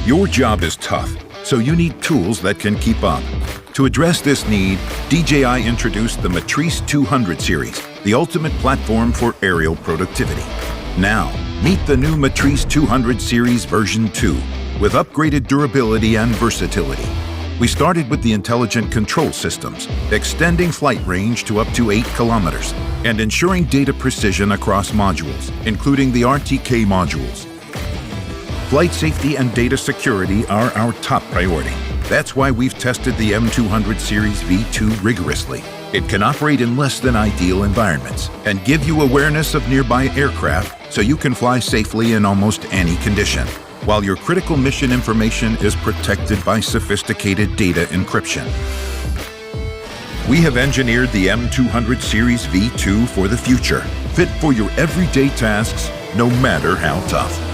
Your job is tough, so you need tools that can keep up. To address this need, DJI introduced the MATRICE 200 series, the ultimate platform for aerial productivity. Now, meet the new MATRICE 200 series version 2, with upgraded durability and versatility. We started with the intelligent control systems, extending flight range to up to 8 kilometers, and ensuring data precision across modules, including the RTK modules. Flight safety and data security are our top priority. That's why we've tested the M200 Series V2 rigorously. It can operate in less than ideal environments and give you awareness of nearby aircraft so you can fly safely in almost any condition, while your critical mission information is protected by sophisticated data encryption. We have engineered the M200 Series V2 for the future, fit for your everyday tasks, no matter how tough.